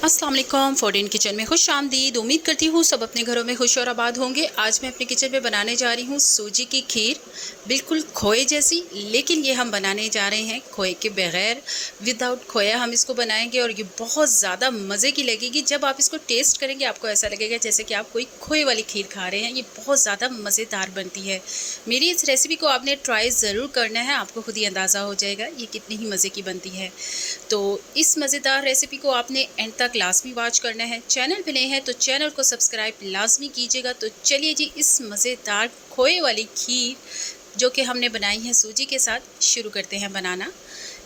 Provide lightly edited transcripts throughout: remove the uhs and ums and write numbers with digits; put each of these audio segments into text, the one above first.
अस्सलाम वालेकुम। Foreign kitchen में खुश आमदीद। उम्मीद करती हूँ सब अपने घरों में खुश और आबाद होंगे। आज मैं अपने किचन में बनाने जा रही हूँ सूजी की खीर, बिल्कुल खोए जैसी। लेकिन ये हम बनाने जा रहे हैं खोए के बगैर, विदाउट खोया हम इसको बनाएंगे और ये बहुत ज़्यादा मज़े की लगेगी। जब आप इसको टेस्ट करेंगे आपको ऐसा लगेगा जैसे कि आप कोई खोए वाली खीर खा रहे हैं। ये बहुत ज़्यादा मज़ेदार बनती है। मेरी इस रेसिपी को आपने ट्राई ज़रूर करना है, आपको खुद ही अंदाज़ा हो जाएगा ये कितनी ही मज़े की बनती है। तो इस मज़ेदार रेसिपी को आपने एंड तक लाजमी वॉच करना है। चैनल पे नए हैं तो चैनल को सब्सक्राइब लाजमी कीजिएगा। तो चलिए जी, इस मज़ेदार खोए वाली खीर जो कि हमने बनाई है सूजी के साथ, शुरू करते हैं बनाना।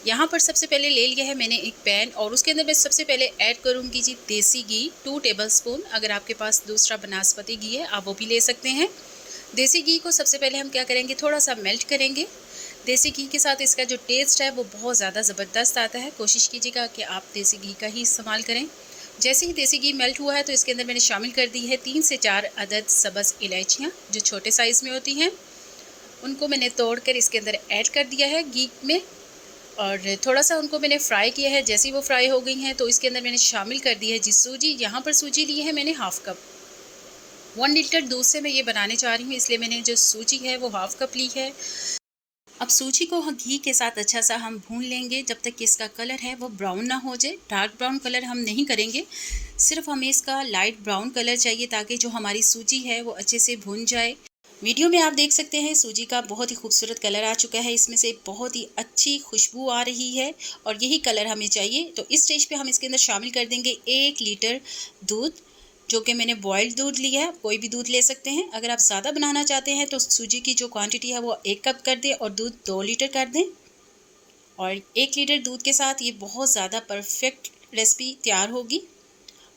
यहाँ पर सबसे पहले ले लिया है मैंने एक पैन और उसके अंदर मैं सबसे पहले ऐड करूँगी जी देसी घी 2 टेबलस्पून। अगर आपके पास दूसरा बनस्पति घी है आप वो भी ले सकते हैं। देसी घी को सबसे पहले हम क्या करेंगे, थोड़ा सा मेल्ट करेंगे। देसी घी के साथ इसका जो टेस्ट है वो बहुत ज़्यादा ज़बरदस्त आता है। कोशिश कीजिएगा कि आप देसी घी का ही इस्तेमाल करें। जैसे ही देसी घी मेल्ट हुआ है तो इसके अंदर मैंने शामिल कर दी है 3 से 4 अदद सब्ज़ इलायचियाँ जो छोटे साइज़ में होती हैं। उनको मैंने तोड़कर इसके अंदर ऐड कर दिया है घी में और थोड़ा सा उनको मैंने फ्राई किया है। जैसे ही वो फ्राई हो गई हैं तो इसके अंदर मैंने शामिल कर दी है जी सूजी। यहाँ पर सूजी ली है मैंने हाफ़ कप। 1 लीटर दूध से मैं ये बनाने जा रही हूँ, इसलिए मैंने जो सूजी है वो हाफ़ कप ली है। अब सूजी को घी के साथ अच्छा सा हम भून लेंगे जब तक कि इसका कलर है वो ब्राउन ना हो जाए। डार्क ब्राउन कलर हम नहीं करेंगे, सिर्फ हमें इसका लाइट ब्राउन कलर चाहिए ताकि जो हमारी सूजी है वो अच्छे से भून जाए। वीडियो में आप देख सकते हैं सूजी का बहुत ही खूबसूरत कलर आ चुका है, इसमें से बहुत ही अच्छी खुशबू आ रही है और यही कलर हमें चाहिए। तो इस स्टेज पे हम इसके अंदर शामिल कर देंगे 1 लीटर दूध, जो कि मैंने बॉयल्ड दूध लिया है। कोई भी दूध ले सकते हैं। अगर आप ज़्यादा बनाना चाहते हैं तो सूजी की जो क्वांटिटी है वो 1 कप कर दें और दूध 2 लीटर कर दें। और 1 लीटर दूध के साथ ये बहुत ज़्यादा परफेक्ट रेसिपी तैयार होगी।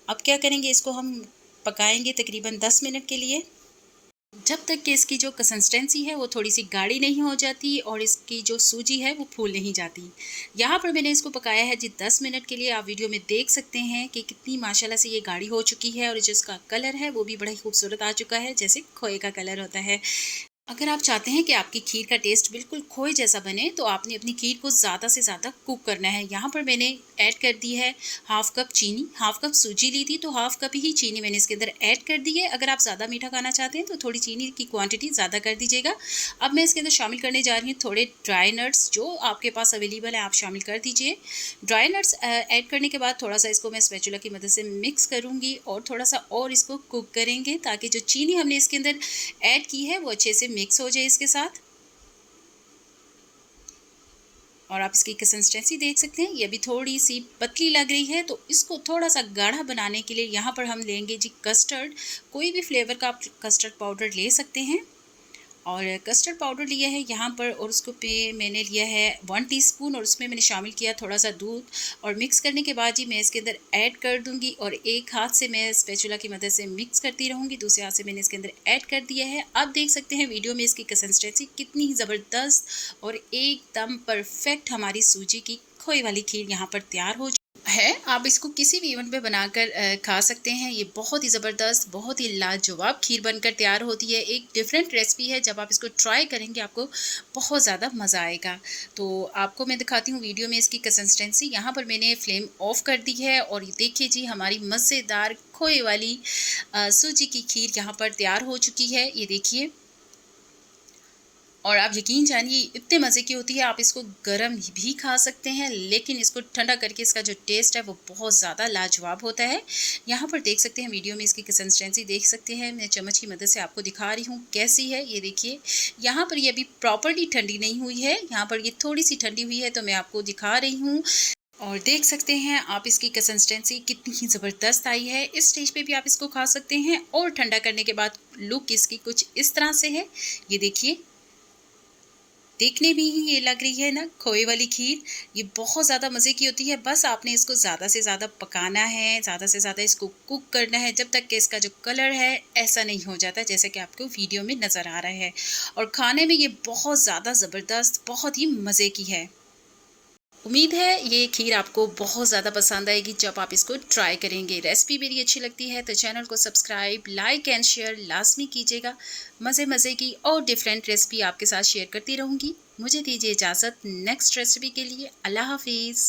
अब क्या करेंगे, इसको हम पकाएंगे तकरीबन 10 मिनट के लिए, जब तक कि इसकी जो कंसिस्टेंसी है वो थोड़ी सी गाढ़ी नहीं हो जाती और इसकी जो सूजी है वो फूल नहीं जाती। यहाँ पर मैंने इसको पकाया है जी 10 मिनट के लिए। आप वीडियो में देख सकते हैं कि कितनी माशाल्लाह से ये गाढ़ी हो चुकी है और जिसका कलर है वो भी बड़ा ही खूबसूरत आ चुका है, जैसे खोए का कलर होता है। अगर आप चाहते हैं कि आपकी खीर का टेस्ट बिल्कुल खोए जैसा बने तो आपने अपनी खीर को ज़्यादा से ज़्यादा कुक करना है। यहाँ पर मैंने ऐड कर दी है हाफ़ कप चीनी। हाफ़ कप सूजी ली थी तो हाफ़ कप ही चीनी मैंने इसके अंदर ऐड कर दी है। अगर आप ज़्यादा मीठा खाना चाहते हैं तो थोड़ी चीनी की क्वांटिटी ज़्यादा कर दीजिएगा। अब मैं इसके अंदर शामिल करने जा रही हूँ थोड़े ड्राई नट्स, जो आपके पास अवेलेबल है आप शामिल कर दीजिए। ड्राई नट्स ऐड करने के बाद थोड़ा सा इसको मैं स्पैचुला की मदद से मिक्स करूँगी और थोड़ा सा और इसको कुक करेंगे ताकि जो चीनी हमने इसके अंदर ऐड की है वो अच्छे से मिक्स हो जाए इसके साथ। और आप इसकी कंसिस्टेंसी देख सकते हैं, ये अभी थोड़ी सी पतली लग रही है। तो इसको थोड़ा सा गाढ़ा बनाने के लिए यहाँ पर हम लेंगे जी कस्टर्ड। कोई भी फ्लेवर का आप कस्टर्ड पाउडर ले सकते हैं और कस्टर्ड पाउडर लिया है यहाँ पर और उसको पे मैंने लिया है 1 टीस्पून और उसमें मैंने शामिल किया थोड़ा सा दूध। और मिक्स करने के बाद जी मैं इसके अंदर ऐड कर दूँगी और एक हाथ से मैं स्पैचुला की मदद से मिक्स करती रहूँगी, दूसरे हाथ से मैंने इसके अंदर ऐड कर दिया है। अब देख सकते हैं वीडियो में इसकी कंसिस्टेंसी कितनी ही ज़बरदस्त और एकदम परफेक्ट हमारी सूजी की खोए वाली खीर यहाँ पर तैयार हो है। आप इसको किसी भी इवेंट में बनाकर खा सकते हैं। ये बहुत ही ज़बरदस्त, बहुत ही लाजवाब खीर बनकर तैयार होती है। एक डिफरेंट रेसिपी है, जब आप इसको ट्राई करेंगे आपको बहुत ज़्यादा मज़ा आएगा। तो आपको मैं दिखाती हूँ वीडियो में इसकी कंसिस्टेंसी। यहाँ पर मैंने फ्लेम ऑफ कर दी है और ये देखिए जी हमारी मज़ेदार खोए वाली सूजी की खीर यहाँ पर तैयार हो चुकी है। ये देखिए, और आप यकीन जानिए इतने मज़े की होती है। आप इसको गरम भी खा सकते हैं, लेकिन इसको ठंडा करके इसका जो टेस्ट है वो बहुत ज़्यादा लाजवाब होता है। यहाँ पर देख सकते हैं वीडियो में इसकी कंसिस्टेंसी देख सकते हैं। मैं चम्मच की मदद से आपको दिखा रही हूँ कैसी है। ये देखिए, यहाँ पर ये अभी प्रॉपर्ली ठंडी नहीं हुई है, यहाँ पर ये थोड़ी सी ठंडी हुई है तो मैं आपको दिखा रही हूँ। और देख सकते हैं आप इसकी कंसिस्टेंसी कितनी ही ज़बरदस्त आई है। इस स्टेज पे भी आप इसको खा सकते हैं और ठंडा करने के बाद लुक इसकी कुछ इस तरह से है। ये देखिए, देखने में ही ये लग रही है ना खोए वाली खीर। ये बहुत ज़्यादा मज़े की होती है। बस आपने इसको ज़्यादा से ज़्यादा पकाना है, ज़्यादा से ज़्यादा इसको कुक करना है जब तक कि इसका जो कलर है ऐसा नहीं हो जाता जैसे कि आपको वीडियो में नज़र आ रहा है। और खाने में ये बहुत ज़्यादा ज़बरदस्त, बहुत ही मज़े की है। उम्मीद है ये खीर आपको बहुत ज़्यादा पसंद आएगी जब आप इसको ट्राई करेंगे। रेसिपी मेरी अच्छी लगती है तो चैनल को सब्सक्राइब, लाइक एंड शेयर लाजमी कीजिएगा। मज़े मज़े की और डिफरेंट रेसिपी आपके साथ शेयर करती रहूँगी। मुझे दीजिए इजाज़त नेक्स्ट रेसिपी के लिए। अल्लाह हाफिज़।